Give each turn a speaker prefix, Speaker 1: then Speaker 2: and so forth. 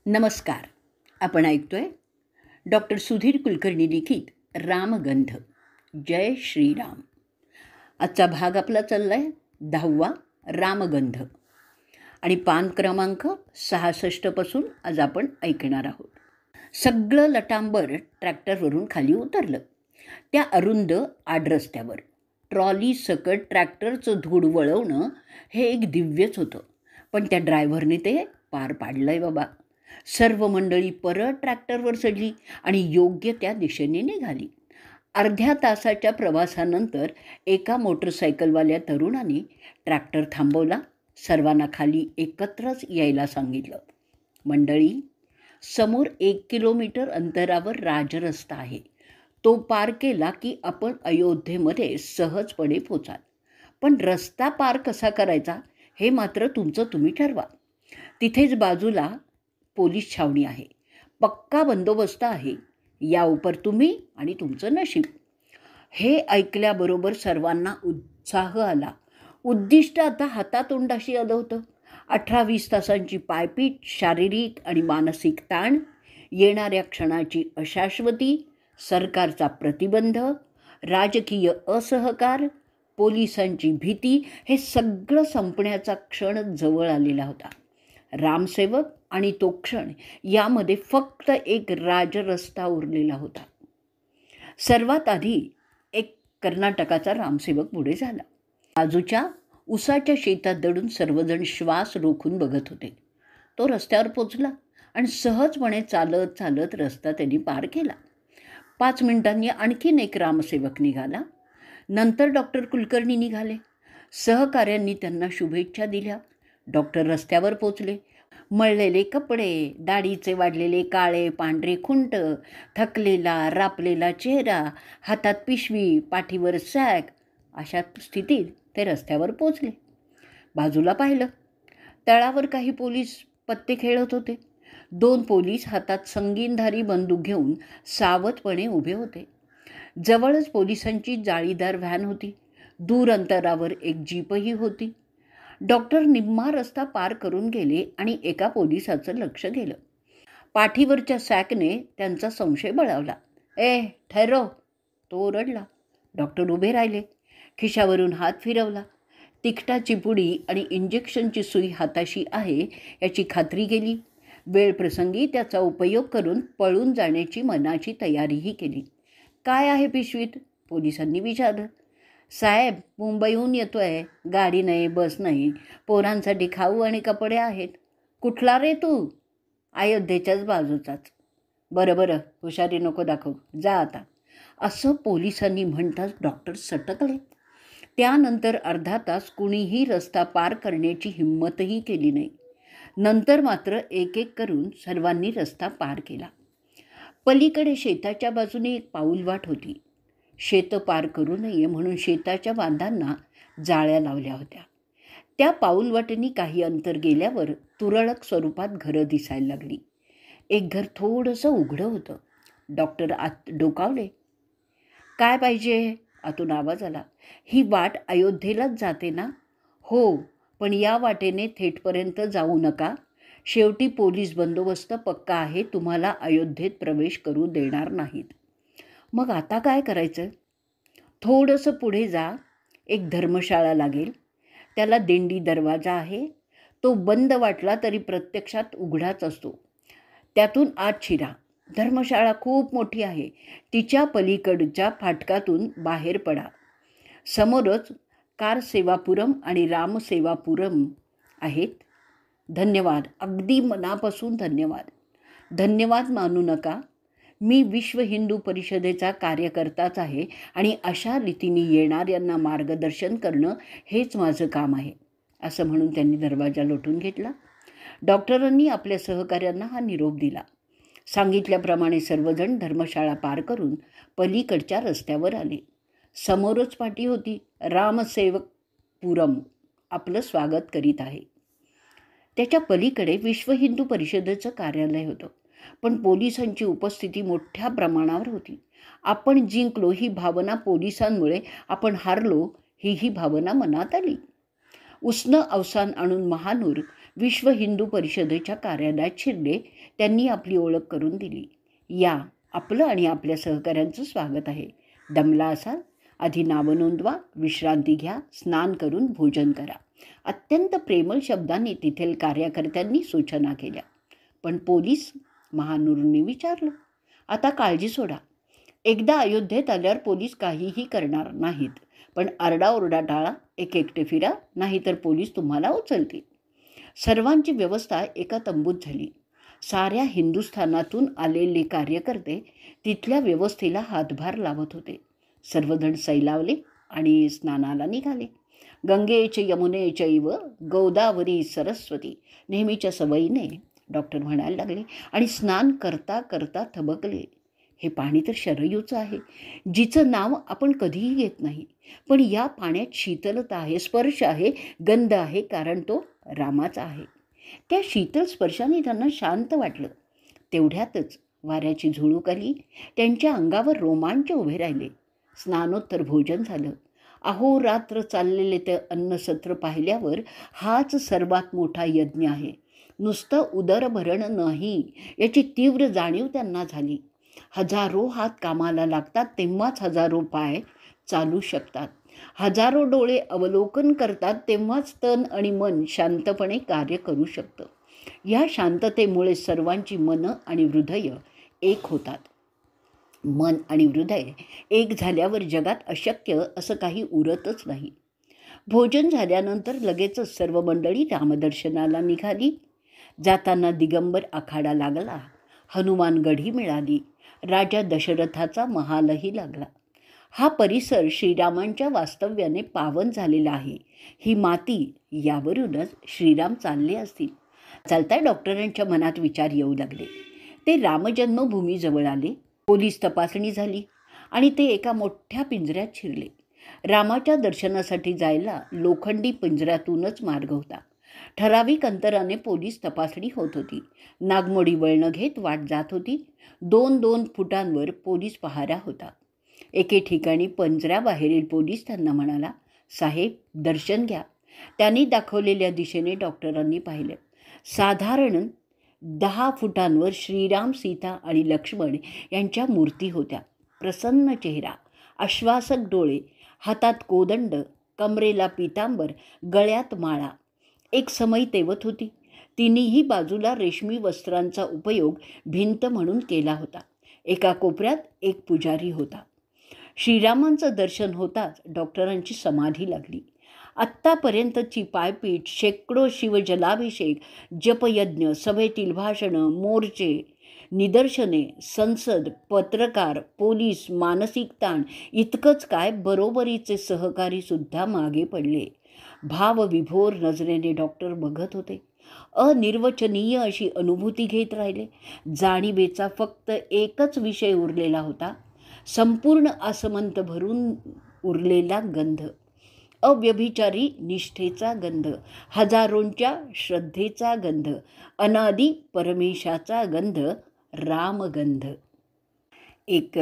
Speaker 1: नमस्कार. आपण ऐकतोय डॉक्टर सुधीर कुलकर्णी लिखित रामगंध. जय श्रीराम. आजचा भाग आपला चालला आहे 10वा रामगंध आणि पान क्रमांक 66 आज आपण ऐकणार आहोत. सगळं लटांबर ट्रॅक्टरवरून खाली उतरलं. त्या अरुंद आडरस्त्यावर ट्रॉली सकट ट्रॅक्टरचं धूळ वळवणं हे एक दिव्यच होतं. पण त्या ड्रायव्हरने ते पार पाडलं आहे बाबा. सर्व मंडळी परत ट्रॅक्टरवर चढली आणि योग्य त्या दिशेने निघाली. अर्ध्या तासाच्या प्रवासानंतर एका मोटरसायकलवाल्या तरुणाने ट्रॅक्टर थांबवला. सर्वांना खाली एकत्रच यायला सांगितलं. मंडळी, समोर 1 किलोमीटर अंतरावर राजरस्ता आहे. तो पार केला की आपण अयोध्येमध्ये सहजपणे पोचाल. पण रस्ता पार कसा करायचा हे मात्र तुमचं तुम्ही ठरवा. तिथेच बाजूला पोलीस छावणी आहे. पक्का बंदोबस्त आहे. या उपर तुम्ही आणि तुमचं नशीब. हे ऐकल्याबरोबर सर्वांना उत्साह आला. उद्दिष्ट आता हातातोंडाशी आलं होतं. 18-20 तासांची पायपीट, शारीरिक आणि मानसिक ताण, येणाऱ्या क्षणाची अशाश्वती, सरकारचा प्रतिबंध, राजकीय असहकार, पोलिसांची भीती, हे सगळं संपण्याचा क्षण जवळ आलेला होता. रामसेवक आणि तो क्षण यामध्ये फक्त एक राजरस्ता उरलेला होता. सर्वात आधी एक कर्नाटकाचा रामसेवक पुढे झाला. बाजूच्या उसाच्या शेतात दडून सर्वजण श्वास रोखून बघत होते. तो रस्त्यावर पोचला आणि सहजपणे चालत चालत रस्ता त्यांनी पार केला. 5 मिनिटांनी आणखीन एक रामसेवक निघाला. नंतर डॉक्टर कुलकर्णी निघाले. सहकाऱ्यांनी त्यांना शुभेच्छा दिल्या. डॉक्टर रस्त्यावर पोचले. मळलेले कपडे, दाढीचे वाढलेले काळे पांढरे खुंट, थकलेला रापलेला चेहरा, हातात पिशवी, पाठीवर सॅक, अशा स्थितीत ते रस्त्यावर पोचले. बाजूला पाहिलं. तळावर काही पोलीस पत्ते खेळत होते. 2 पोलीस हातात संगीनधारी बंदूक घेऊन सावधपणे उभे होते. जवळच पोलिसांची जाळीदार व्हॅन होती. दूर अंतरावर एक जीपही होती. डॉक्टर निम्मा रस्ता पार करून गेले आणि एका पोलिसाचं लक्ष गेलं. पाठीवरच्या सॅकने त्यांचा संशय बळावला. ठहरो, तो ओरडला. डॉक्टर उभे राहिले. खिशावरून हात फिरवला. तिखटाची पुडी आणि इंजेक्शनची सुई हाताशी आहे याची खात्री केली. वेळप्रसंगी त्याचा उपयोग करून पळून जाण्याची मनाची तयारीही केली. काय आहे पिशवीत? पोलिसांनी विचारलं. साहेब, मुंबईहून येतो आहे. गाडी नाही, बस नाही. पोरांसाठी खाऊ आणि कपडे आहेत. कुठला रे तू? अयोध्येच्याच बाजूचाच. बरं, हुशारी नको दाखव, जा आता, असं पोलिसांनी म्हणताच डॉक्टर सटकले. त्यानंतर अर्धा तास कुणीही रस्ता पार करण्याची हिंमतही केली नाही. नंतर मात्र एक एक करून सर्वांनी रस्ता पार केला. पलीकडे शेताच्या बाजूने एक पाऊलवाट होती. शेतं पार करू नये म्हणून शेताच्या बांधांना जाळ्या लावल्या होत्या. त्या पाऊलवाटेनी काही अंतर गेल्यावर तुरळक स्वरूपात घरं दिसायला लागली. एक घर थोडंसं उघडं होतं. डॉक्टर आत डोकावले. काय पाहिजे? आतून आवाज आला. ही वाट अयोध्येलाच जाते ना? हो, पण या वाटेने थेटपर्यंत जाऊ नका. शेवटी पोलीस बंदोबस्त पक्का आहे. तुम्हाला अयोध्येत प्रवेश करू देणार नाहीत. मग आता काय करायचं? थोडंसं पुढे जा. एक धर्मशाळा लागेल. त्याला दिंडी दरवाजा आहे. तो बंद वाटला तरी प्रत्यक्षात उघडाच असतो. त्यातून आत शिरा. धर्मशाळा खूप मोठी आहे. तिच्या पलीकडच्या फाटकातून बाहेर पडा. समोरच कारसेवापुरम आणि रामसेवापुरम आहेत. धन्यवाद, अगदी मनापासून धन्यवाद. धन्यवाद मानू नका. मी विश्व हिंदू परिषदेचा कार्यकर्ताच आहे आणि अशा रीतीने येणाऱ्यांना मार्गदर्शन करणं हेच माझं काम आहे, असं म्हणून त्यांनी दरवाजा लोटून घेतला. डॉक्टरांनी आपल्या सहकाऱ्यांना हा निरोप दिला. सांगितल्याप्रमाणे सर्वजण धर्मशाळा पार करून पलीकडच्या रस्त्यावर आले. समोरच पाटी होती. रामसेवकपुरम आपलं स्वागत करीत आहे. त्याच्या पलीकडे विश्व हिंदू परिषदेचं कार्यालय होतं. पण पोलिसांची उपस्थिती मोठ्या प्रमाणावर होती. आपण जिंकलो ही भावना पोलिसांमुळे, आपण हारलो ही भावना मनात आली. उसनं अवसान आणून महानूर विश्व हिंदू परिषदेच्या कार्यालयात शिरले. त्यांनी आपली ओळख करून दिली. या, आपलं आणि आपल्या सहकाऱ्यांचं स्वागत आहे. दमला असाल? आधी नावं नोंदवा, विश्रांती घ्या, स्नान करून भोजन करा. अत्यंत प्रेमळ शब्दांनी तिथील कार्यकर्त्यांनी सूचना केल्या. पण पोलीस महानूरने विचारलं, आता काळजी सोडा. एकदा अयोध्येत आल्यावर पोलीस काहीही करणार नाहीत. पण आरडाओरडा टाळा, एकटे फिरा, नाहीतर पोलीस तुम्हाला उचलतील. सर्वांची व्यवस्था एका तंबूत झाली. साऱ्या हिंदुस्थानातून आलेले कार्यकर्ते तिथल्या व्यवस्थेला हातभार लावत होते. सर्वजण सैलावले आणि स्नानाला निघाले. गंगेच यमुने चैव गोदावरी सरस्वती, नेहमीच्या सवयीने डॉक्टर म्हणायला लागले आणि स्नान करता करता थबकले. हे पाणी तर शरयूचं आहे, जिचं नाव आपण कधीही घेत नाही. पण या पाण्यात शीतलता आहे, स्पर्श आहे, गंध आहे, कारण तो रामाचा आहे. त्या शीतल स्पर्शाने त्यांना शांत वाटलं. तेवढ्यातच वाऱ्याची झुळूक आली. त्यांच्या अंगावर रोमांच उभे राहिले. स्नानोत्तर भोजन झालं. अहोरात्र चाललेले ते अन्नसत्र पाहिल्यावर हाच सर्वात मोठा यज्ञ आहे. नुसतं उदरभरण नाही, याची तीव्र जाणीव त्यांना झाली. हजारो हात कामाला लागतात, तेव्हाच हजारो पाय चालू शकतात. हजारो डोळे अवलोकन करतात, तेव्हाच तन आणि मन शांतपणे कार्य करू शकतं. या शांततेमुळे सर्वांची मनं आणि हृदय एक होतात. मन आणि हृदय एक झाल्यावर जगात अशक्य असं काही उरतच नाही. भोजन झाल्यानंतर लगेचच सर्व मंडळी रामदर्शनाला निघाली. जाताना दिगंबर आखाडा लागला, हनुमान गढी मिळाली, राजा दशरथाचा महालही लागला. हा परिसर श्रीरामांच्या वास्तव्याने पावन झालेला आहे. ही माती, यावरूनच श्रीराम चालले असतील. चालता डॉक्टरांच्या मनात विचार येऊ लागले. ते रामजन्मभूमीजवळ आले. पोलीस तपासणी झाली आणि ते एका मोठ्या पिंजऱ्यात शिरले. रामाच्या दर्शनासाठी जायला लोखंडी पिंजऱ्यातूनच मार्ग होता. ठराविक अंतराने पोलीस तपासणी होत होती. नागमोडी वळणं घेत वाट जात होती. 2-2 फुटांवर पोलीस पहारा होता. एके ठिकाणी पिंजऱ्याबाहेरील पोलीस त्यांना म्हणाला, साहेब दर्शन घ्या. त्यांनी दाखवलेल्या दिशेने डॉक्टरांनी पाहिलं. साधारण 10 फुटांवर श्रीराम, सीता आणि लक्ष्मण यांच्या मूर्ती होत्या. प्रसन्न चेहरा, आश्वासक डोळे, हातात कोदंड, कमरेला पितांबर, गळ्यात माळा. एक समई तेवत होती. तिन्ही बाजूला रेशमी वस्त्रांचा उपयोग भिंत म्हणून केला होता. एका कोपऱ्यात एक पुजारी होता. श्रीरामांचं दर्शन होताच डॉक्टरांची समाधी लागली. आत्तापर्यंतची पायपीट, शेकडो शिवजलाभिषेक, जपयज्ञ, सभेतील भाषणं, मोर्चे, निदर्शने, संसद, पत्रकार, पोलीस, मानसिक ताण, इतकंच काय बरोबरीचे सहकारीसुद्धा मागे पडले. भावविभोर नजरेने डॉक्टर बघत होते. अनिर्वचनीय अशी अनुभूती घेत राहिले. जाणीवेचा फक्त एकच विषय उरलेला होता, संपूर्ण आसमंत भरून उरलेला गंध, अव्यभिचारी निष्ठेचा गंध, हजारोंच्या श्रद्धेचा गंध, अनादी परमेशाचा गंध, रामगंध. एक